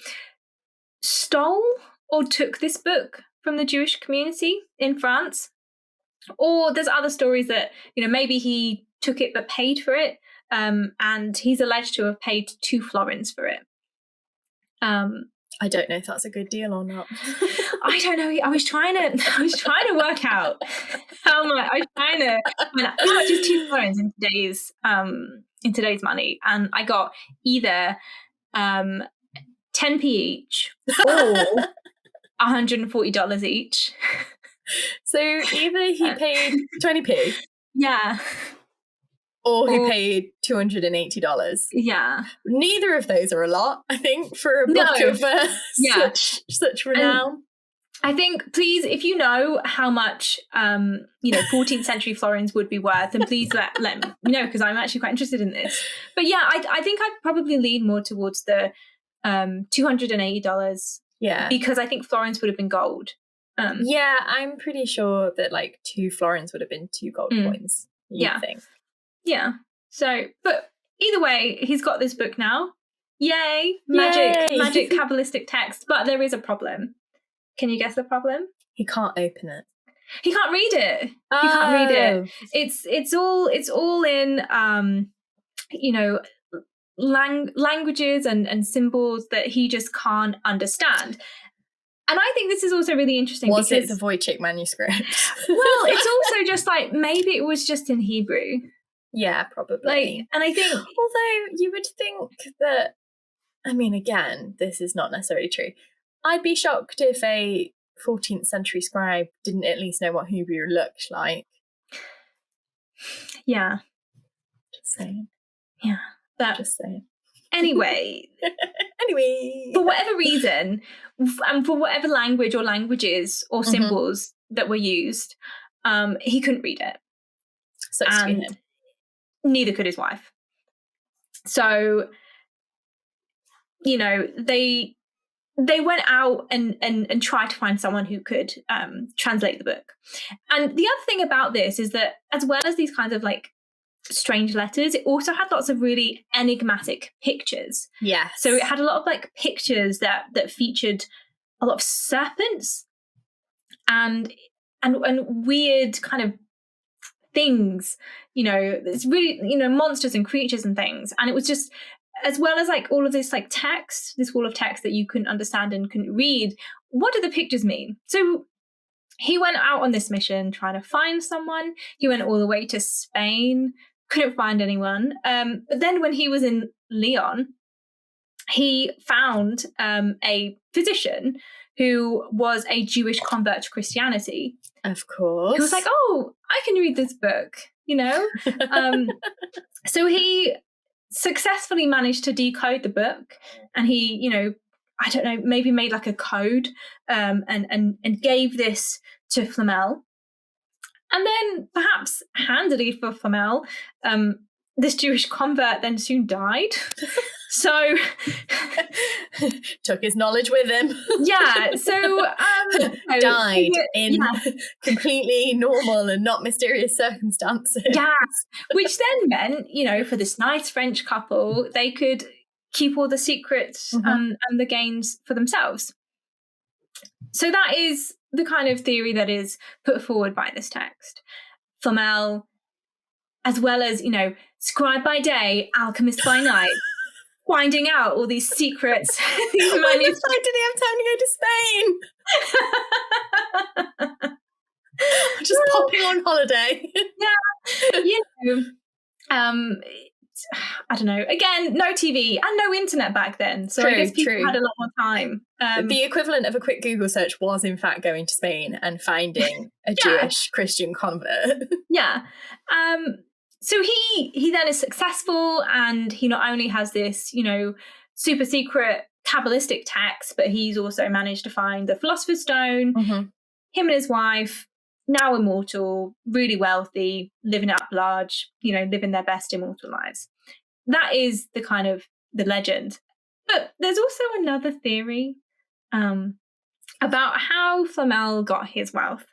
stole or took this book from the Jewish community in France. Or there's other stories that, maybe he took it but paid for it. And he's alleged to have paid 2 florins for it. I don't know if that's a good deal or not. I don't know. I was trying to work out how much. I was trying to how much is 2 florins in today's money, and I got either 10p each or $140 each. So either he paid 20p, yeah, or he paid $280. Yeah. Neither of those are a lot, I think, for a book of such renown. I think, please, if you know how much, 14th century florins would be worth, then please let me know, because I'm actually quite interested in this. But yeah, I think I'd probably lean more towards the $280. Yeah. Because I think florins would have been gold. Yeah, I'm pretty sure that 2 florins would have been 2 gold coins. I think. Yeah. So, but either way, he's got this book now. Yay! Magic Kabbalistic text. But there is a problem. Can you guess the problem? He can't open it. He can't read it. Oh. He can't read it. It's all in languages and symbols that he just can't understand. And I think this is also really interesting. Was it the Wojcik manuscript? Well, it's also just maybe it was just in Hebrew. Yeah, probably. And I think... Although you would think that... I mean, again, this is not necessarily true. I'd be shocked if a 14th century scribe didn't at least know what Hebrew looked like. Yeah. Just saying. Yeah. Just saying. Anyway. For whatever reason, and for whatever language or languages or symbols that were used, he couldn't read it. Sucks to be him. Neither could his wife. So, they went out and tried to find someone who could translate the book. And the other thing about this is that, as well as these kinds of strange letters, it also had lots of really enigmatic pictures. Yeah. So it had a lot of pictures that featured a lot of serpents and weird kind of things, it's really, monsters and creatures and things. And it was just, as well as all of this text, this wall of text that you couldn't understand and couldn't read, what do the pictures mean? So he went out on this mission trying to find someone. He went all the way to Spain, couldn't find anyone. But then when he was in Lyon, he found a physician who was a Jewish convert to Christianity. Of course. He was like, oh, I can read this book, So he successfully managed to decode the book, and he, I don't know, maybe made a code and gave this to Flamel. And then, perhaps handily for Flamel, this Jewish convert then soon died. So took his knowledge with him. Yeah. So died in completely normal and not mysterious circumstances. Yeah. Which then meant, for this nice French couple, they could keep all the secrets and the gains for themselves. So that is the kind of theory that is put forward by this text. Flamel, as well as, scribe by day, alchemist by night, finding out all these secrets. These manuscripts. Why did he have time to go to Spain? Just popping on holiday. I don't know. Again, no TV and no internet back then. So I guess people had a lot more time. The equivalent of a quick Google search was, in fact, going to Spain and finding a Jewish Christian convert. Yeah. So he then is successful, and he not only has this, super secret Kabbalistic text, but he's also managed to find the Philosopher's Stone. Him and his wife, now immortal, really wealthy, living up large, living their best immortal lives. That is the kind of the legend. But there's also another theory about how Flamel got his wealth.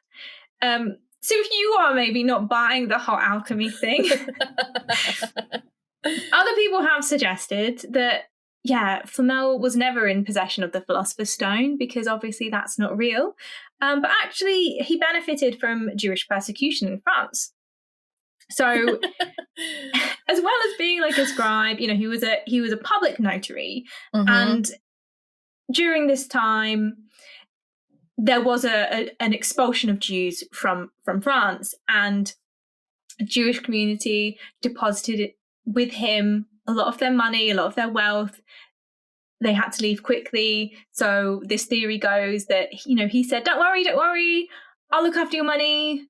So if you are maybe not buying the whole alchemy thing, other people have suggested that Flamel was never in possession of the Philosopher's Stone because obviously that's not real. But actually, he benefited from Jewish persecution in France. So, as well as being like a scribe, he was a public notary, and during this time, there was an expulsion of Jews from France, and the Jewish community deposited with him a lot of their money, a lot of their wealth. They had to leave quickly. So this theory goes that, he said, don't worry, I'll look after your money.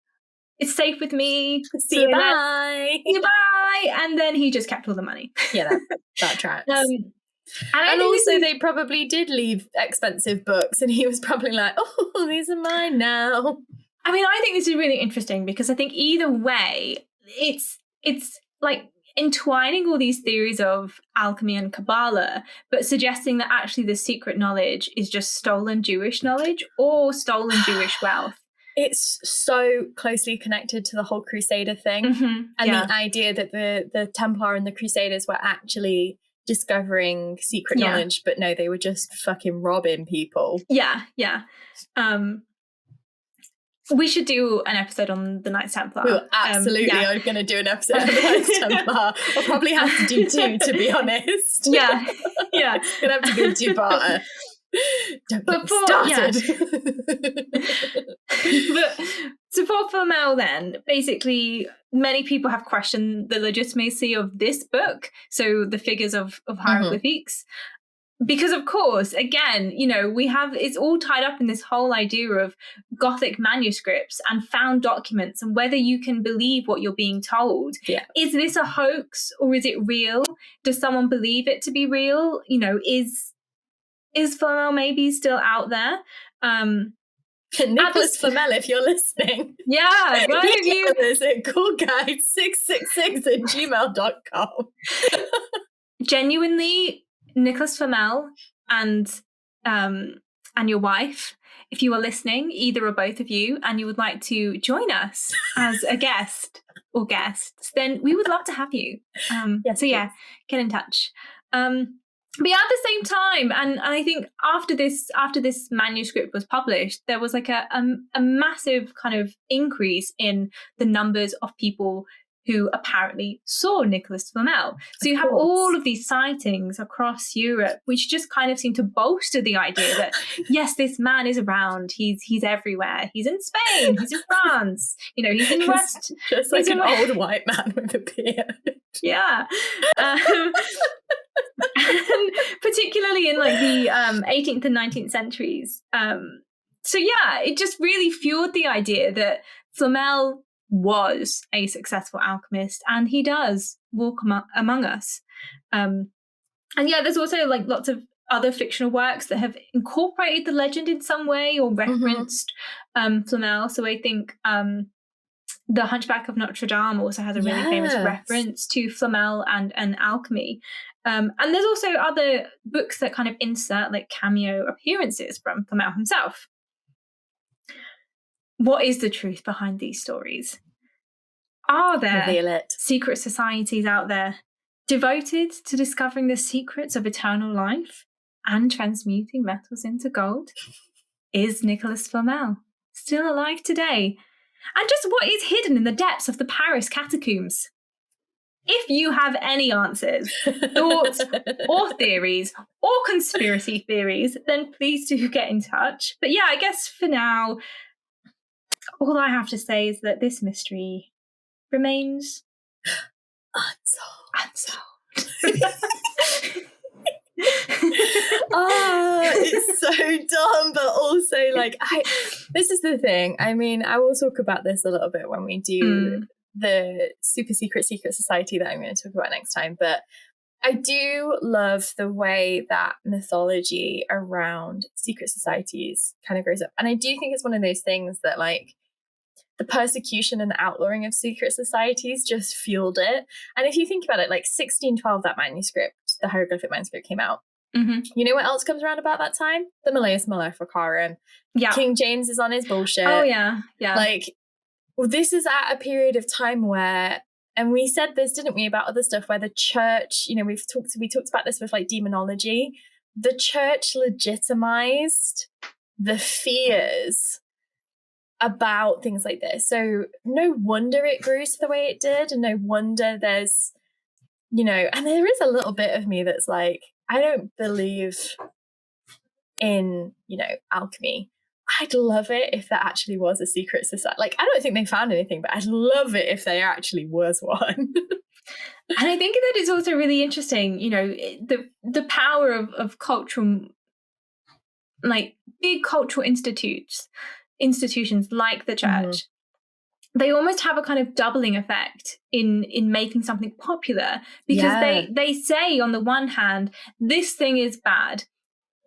It's safe with me. See you, bye. See you, bye. And then he just kept all the money. Yeah, that tracks. And also they probably did leave expensive books, and he was probably like, oh, these are mine now. I mean, I think this is really interesting because I think either way, it's like entwining all these theories of alchemy and Kabbalah, but suggesting that actually the secret knowledge is just stolen Jewish knowledge or stolen Jewish wealth. It's so closely connected to the whole Crusader thing, and the idea that the Templar and the Crusaders were actually discovering secret knowledge, but no, they were just fucking robbing people. Yeah. We should do an episode on the Knights Templar. We absolutely are going to do an episode on the Knights Templar. I'll probably have to do 2, to be honest. Yeah. Gonna have to go 2-parter. Don't get started. But so for Flamel, then, basically, many people have questioned the legitimacy of this book, so the figures of hieroglyphics. Because, of course, again, it's all tied up in this whole idea of Gothic manuscripts and found documents and whether you can believe what you're being told. Yeah. Is this a hoax or is it real? Does someone believe it to be real? Is Flamel maybe still out there? Nicholas Flamel, if you're listening. Yeah, why have you us at ghoulguides666@gmail.com. Genuinely, Nicholas Flamel and your wife, if you are listening, either or both of you, and you would like to join us as a guest or guests, then we would love to have you. Get in touch. But at the same time, and I think after this manuscript was published, there was like a massive kind of increase in the numbers of people who apparently saw Nicolas Flamel. So you have all of these sightings across Europe, which just kind of seem to bolster the idea that, yes, this man is around. He's everywhere. He's in Spain. He's in France. He's in the West. Just like an old white man with a beard. Yeah. And particularly in like the 18th and 19th centuries. It just really fueled the idea that Flamel was a successful alchemist, and he does walk among us. There's also like lots of other fictional works that have incorporated the legend in some way or referenced Flamel. So I think The Hunchback of Notre Dame also has a really famous reference to Flamel and alchemy. And there's also other books that kind of insert like cameo appearances from Flamel himself. What is the truth behind these stories? Are there secret societies out there devoted to discovering the secrets of eternal life and transmuting metals into gold? Is Nicolas Flamel still alive today? And just what is hidden in the depths of the Paris catacombs? If you have any answers, thoughts, or theories, or conspiracy theories, then please do get in touch. But I guess for now, all I have to say is that this mystery remains unsolved. It's so dumb, but also this is the thing. I mean, I will talk about this a little bit when we do the super secret society that I'm going to talk about next time, but I do love the way that mythology around secret societies kind of grows up, and I do think it's one of those things that like the persecution and outlawing of secret societies just fueled it. And if you think about it, like 1612, that manuscript, the hieroglyphic manuscript, came out. You know what else comes around about that time? The Malleus Maleficarum. Yeah. King James is on his bullshit. Oh, yeah. Yeah. This is at a period of time where And we said this, didn't we, about other stuff where the church, you know, we talked about this with like demonology. The church legitimized the fears about things like this. So no wonder it grew to the way it did, and no wonder there's, you know, and there is a little bit of me that's like, I don't believe in, you know, alchemy. I'd love it if there actually was a secret society. Like, I don't think they found anything, but I'd love it if there actually was one. And I think that it's also really interesting, you know, the power of cultural, like big cultural institutions like the church. They almost have a kind of doubling effect in making something popular, because they say on the one hand, this thing is bad,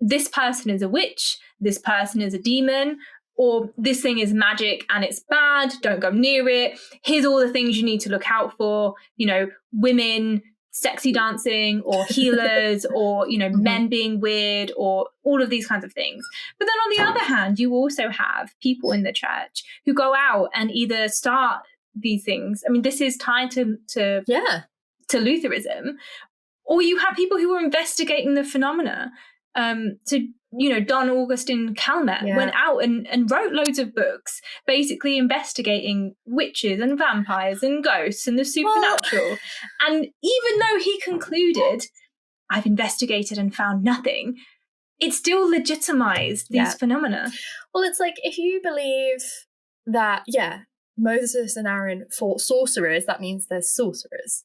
this person is a witch, this person is a demon, or this thing is magic and it's bad, don't go near it. Here's all the things you need to look out for, you know, women, sexy dancing, or healers, or, you know, men being weird, or all of these kinds of things. But then on the other hand, you also have people in the church who go out and either start these things. I mean, this is tied to Lutheranism, or you have people who are investigating the phenomena. So, you know, Don Augustin Calmet went out and wrote loads of books basically investigating witches and vampires and ghosts and the supernatural. And even though he concluded, I've investigated and found nothing, it still legitimized these phenomena. Well, it's like, if you believe that, Moses and Aaron fought sorcerers, that means they're sorcerers.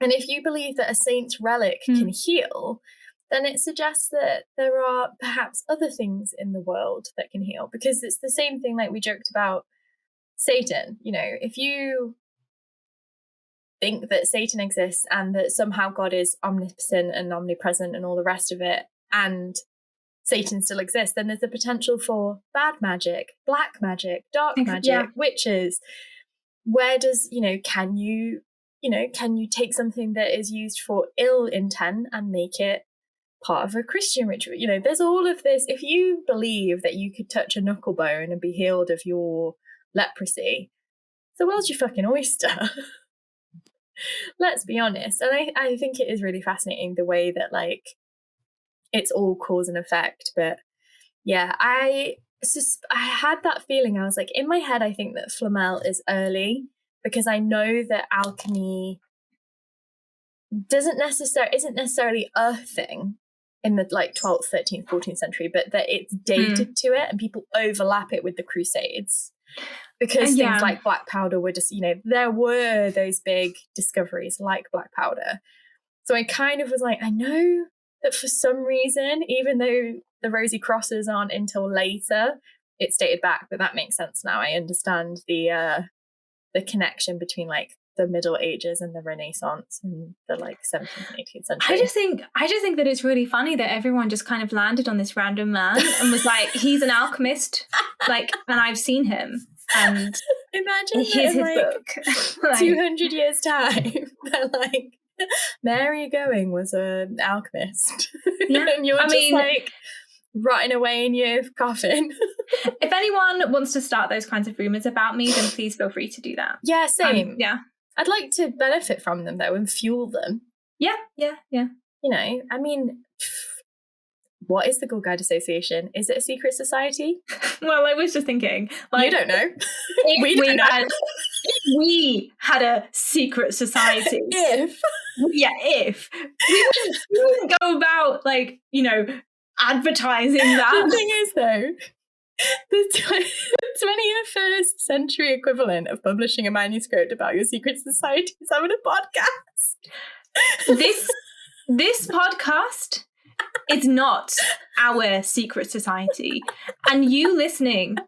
And if you believe that a saint's relic can heal, then it suggests that there are perhaps other things in the world that can heal. Because it's the same thing like we joked about Satan. You know, if you think that Satan exists and that somehow God is omnipotent and omnipresent and all the rest of it, and Satan still exists, then there's the potential for bad magic, black magic, dark magic, witches. Where does, can you take something that is used for ill intent and make it part of a Christian ritual? You know, there's all of this. If you believe that you could touch a knuckle bone and be healed of your leprosy, the world's your fucking oyster. Let's be honest. And I think it is really fascinating the way that, like, it's all cause and effect. But yeah, I had that feeling. I was like, in my head, I think that Flamel is early, because I know that alchemy isn't necessarily a thing in the 12th, 13th, 14th century, but that it's dated to it, and people overlap it with the Crusades, because things like black powder were just, there were those big discoveries like black powder. So I kind of was like, I know that for some reason, even though the Rosy Crosses aren't until later, it's dated back, but that makes sense now. I understand the connection between like the Middle Ages and the Renaissance and the 17th and 18th century. I just think that it's really funny that everyone just kind of landed on this random man and was like, he's an alchemist, and I've seen him. And imagine here's his book. 200 years time, they're like, Mary Going was an alchemist. Yeah. And you're rotting away in your coffin. If anyone wants to start those kinds of rumors about me, then please feel free to do that. Yeah, same. I'd like to benefit from them though and fuel them. Yeah. I mean, what is the Ghoul Guides Association? Is it a secret society? Well, I was just thinking, you don't know. We don't know. If we had a secret society, if we wouldn't go about advertising that. The thing is though, the 21st century equivalent of publishing a manuscript about your secret society is having a podcast. This podcast is not our secret society, and you listening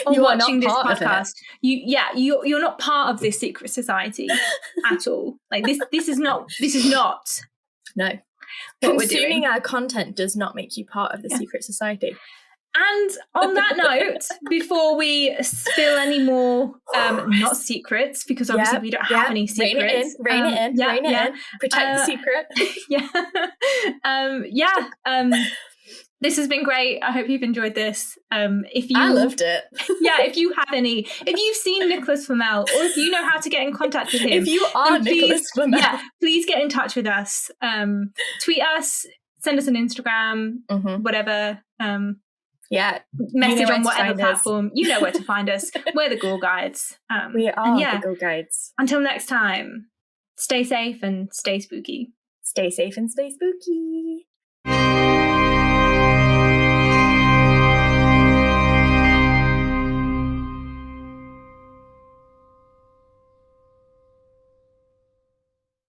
or watching this podcast, you're not part of this secret society at all. Like this is not. No. Consuming our content does not make you part of the secret society. And on that note, before we spill any more, not secrets, because obviously we don't have any secrets. Rein it in. Protect the secret. This has been great. I hope you've enjoyed this. I loved it. Yeah, if you have any, if you've seen Nicolas Flamel, or if you know how to get in contact with him, if you are Nicolas Flamel, please get in touch with us. Tweet us, send us an Instagram, whatever. Message on whatever platform. You know where to find us. We're the Ghoul Guides. We are the Ghoul Guides. Until next time, stay safe and stay spooky. Stay safe and stay spooky.